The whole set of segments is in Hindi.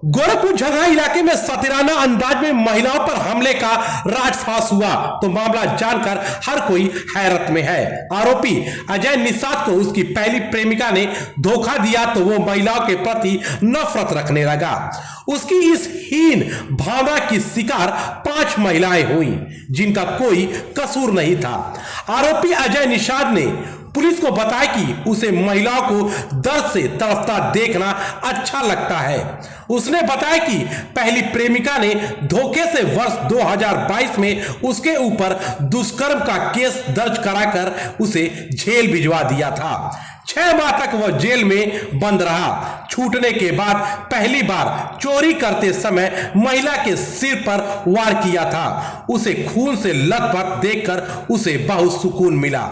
गोरखपुर झगड़ा इलाके में सतिराना अंदाज में महिलाओं पर हमले का राजफाश हुआ तो मामला जानकर हर कोई हैरत में है। आरोपी अजय निषाद को उसकी पहली प्रेमिका ने धोखा दिया तो वो महिलाओं के प्रति नफरत रखने लगा। उसकी इस हीन भावना की शिकार 5 महिलाएं हुई जिनका कोई कसूर नहीं था। आरोपी अजय निषाद ने पुलिस को बताया कि उसे महिलाओं को दर्द से तड़पता देखना अच्छा लगता है। उसने बताया कि पहली प्रेमिका ने धोखे से वर्ष 2022 में उसके ऊपर दुष्कर्म का केस दर्ज कराकर उसे जेल भिजवा दिया था। 6 माह तक वह जेल में बंद रहा। छूटने के बाद पहली बार चोरी करते समय महिला के सिर पर वार किया था। उसे खून से लथपथ देखकर उसे बहुत सुकून मिला।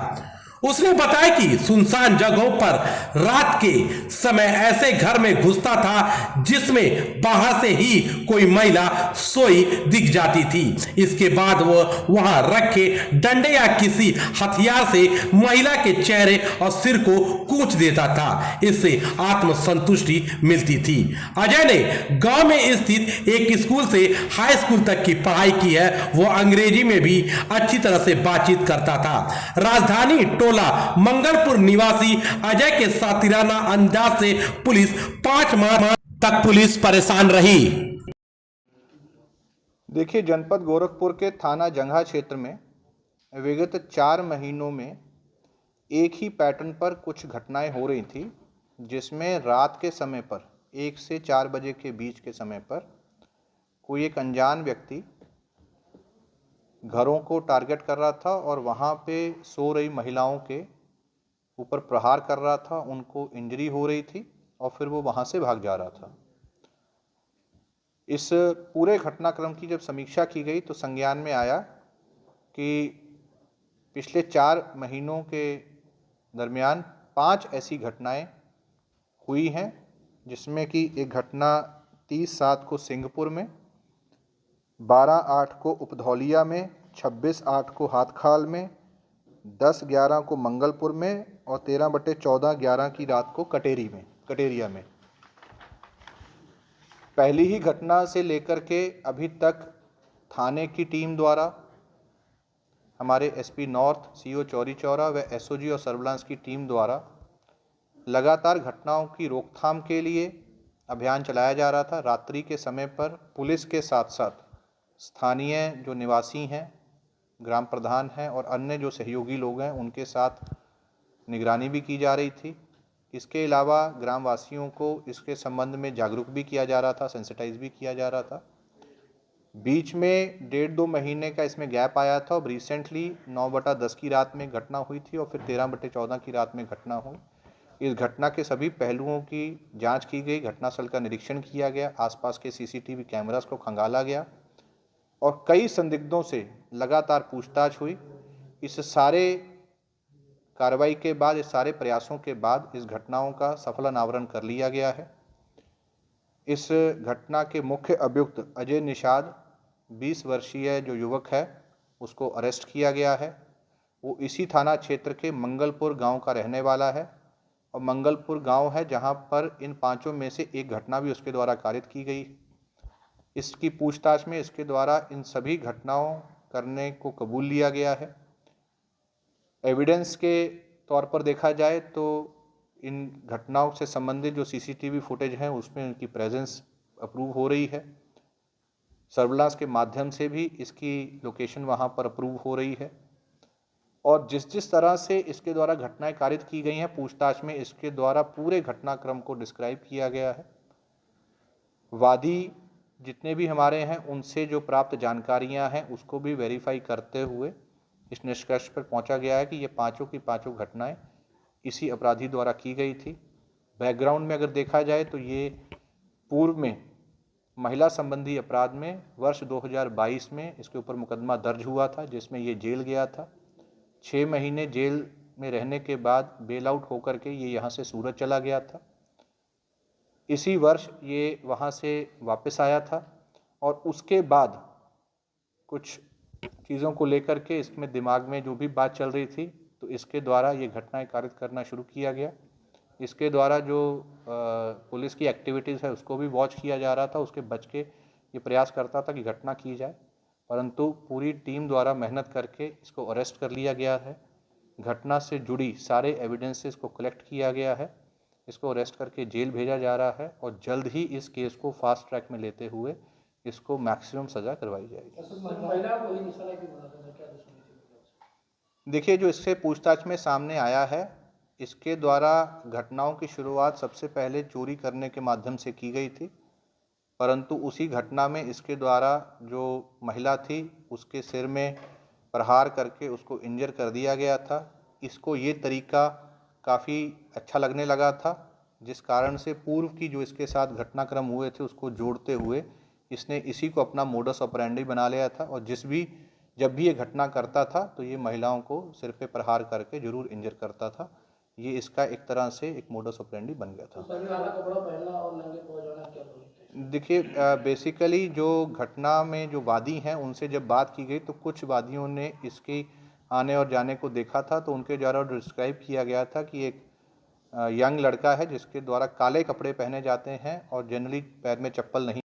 उसने बताया कि सुनसान जगहों पर रात के समय ऐसे घर में घुसता था जिसमें बाहर से ही कोई महिला सोई दिख जाती थी। इसके बाद वह वहां रखे डंडे या किसी हथियार से महिला के चेहरे और सिर को कूच देता था। इससे आत्मसंतुष्टि मिलती थी। अजय ने गांव में स्थित एक स्कूल से हाई स्कूल तक की पढ़ाई की है। वह अंग्रेजी में भी अच्छी तरह से बातचीत करता था। राजधानी टोला मंगलपुर निवासी अजय के सातिराना अंदाज से पुलिस 5 माह तक पुलिस परेशान रही। देखिए, जनपद गोरखपुर के थाना जंघा क्षेत्र में विगत 4 महीनों में एक ही पैटर्न पर कुछ घटनाएं हो रही थी, जिसमें रात के समय पर 1 से 4 बजे के बीच के समय पर कोई एक अनजान व्यक्ति घरों को टारगेट कर रहा था और वहाँ पे सो रही महिलाओं के ऊपर प्रहार कर रहा था। उनको इंजरी हो रही थी और फिर वो वहाँ से भाग जा रहा था। इस पूरे घटनाक्रम की जब समीक्षा की गई तो संज्ञान में आया कि पिछले 4 महीनों के दरमियान 5 ऐसी घटनाएं हुई हैं, जिसमें कि एक घटना 30/7 को सिंहपुर में, 12/8 को उपधौलिया में, 26/8 को हाथखाल में, 10/11 को मंगलपुर में और 13/14/11 की रात को कटेरिया में। पहली ही घटना से लेकर के अभी तक थाने की टीम द्वारा, हमारे SP north, CO Chauri Chaura व एसओजी और सर्विलांस की टीम द्वारा लगातार घटनाओं की रोकथाम के लिए अभियान चलाया जा रहा था। रात्रि के समय पर पुलिस के साथ साथ स्थानीय जो निवासी हैं, ग्राम प्रधान हैं और अन्य जो सहयोगी लोग हैं, उनके साथ निगरानी भी की जा रही थी। इसके अलावा ग्रामवासियों को इसके संबंध में जागरूक भी किया जा रहा था, सेंसिटाइज भी किया जा रहा था। बीच में 1.5-2 महीने का इसमें गैप आया था और रिसेंटली 9/10 की रात में घटना हुई थी और फिर 13/14 की रात में घटना हुई। इस घटना के सभी पहलुओं की जांच की गई, घटनास्थल का निरीक्षण किया गया, आसपास के सीसीटीवी कैमरास को खंगाला गया और कई संदिग्धों से लगातार पूछताछ हुई। इस सारे कार्रवाई के बाद, इस सारे प्रयासों के बाद इस घटनाओं का सफल अनावरण कर लिया गया है। इस घटना के मुख्य अभियुक्त अजय निषाद 20 वर्षीय जो युवक है, उसको अरेस्ट किया गया है। वो इसी थाना क्षेत्र के मंगलपुर गांव का रहने वाला है और मंगलपुर गांव है जहां पर इन 5 में से एक घटना भी उसके द्वारा कारित की गई। इसकी पूछताछ में इसके द्वारा इन सभी घटनाओं करने को कबूल लिया गया है। एविडेंस के तौर पर देखा जाए तो इन घटनाओं से संबंधित जो सीसीटीवी फुटेज हैं उसमें उनकी प्रेजेंस अप्रूव हो रही है। सर्विलांस के माध्यम से भी इसकी लोकेशन वहां पर अप्रूव हो रही है और जिस तरह से इसके द्वारा घटनाएं कारित की गई हैं, पूछताछ में इसके द्वारा पूरे घटनाक्रम को डिस्क्राइब किया गया है। वादी जितने भी हमारे हैं, उनसे जो प्राप्त जानकारियां हैं उसको भी वेरीफाई करते हुए इस निष्कर्ष पर पहुंचा गया है कि ये 5 की 5 घटनाएं इसी अपराधी द्वारा की गई थी। बैकग्राउंड में अगर देखा जाए तो ये पूर्व में महिला संबंधी अपराध में वर्ष 2022 में इसके ऊपर मुकदमा दर्ज हुआ था, जिसमें ये जेल गया था। 6 महीने जेल में रहने के बाद बेल आउट होकर के ये यहाँ से सूरत चला गया था। इसी वर्ष ये वहाँ से वापस आया था और उसके बाद कुछ चीज़ों को लेकर के इसमें दिमाग में जो भी बात चल रही थी, तो इसके द्वारा ये घटनाएं कारित करना शुरू किया गया। इसके द्वारा जो पुलिस की एक्टिविटीज़ है उसको भी वॉच किया जा रहा था, उसके बच के ये प्रयास करता था कि घटना की जाए, परंतु पूरी टीम द्वारा मेहनत करके इसको अरेस्ट कर लिया गया है। घटना से जुड़ी सारे एविडेंसेस को कलेक्ट किया गया है, इसको अरेस्ट करके जेल भेजा जा रहा है और जल्द ही इस केस को फास्ट ट्रैक में लेते हुए इसको मैक्सिमम सज़ा करवाई जाएगी। देखिए, जो इससे पूछताछ में सामने आया है, इसके द्वारा घटनाओं की शुरुआत सबसे पहले चोरी करने के माध्यम से की गई थी, परंतु उसी घटना में इसके द्वारा जो महिला थी उसके सिर में प्रहार करके उसको इंजर कर दिया गया था। इसको ये तरीका काफ़ी अच्छा लगने लगा था, जिस कारण से पूर्व की जो इसके साथ घटनाक्रम हुए थे उसको जोड़ते हुए इसने इसी को अपना मोडस ऑपरेंडी बना लिया था और जब भी ये घटना करता था तो ये महिलाओं को सिर पे प्रहार करके जरूर इंजर करता था। ये इसका एक तरह से एक मोडस ऑपरेंडी बन गया था। देखिए, बेसिकली जो घटना में जो वादी हैं उनसे जब बात की गई तो कुछ वादियों ने इसके आने और जाने को देखा था, तो उनके द्वारा डिस्क्राइब किया गया था कि एक यंग लड़का है जिसके द्वारा काले कपड़े पहने जाते हैं और जनरली पैर में चप्पल नहीं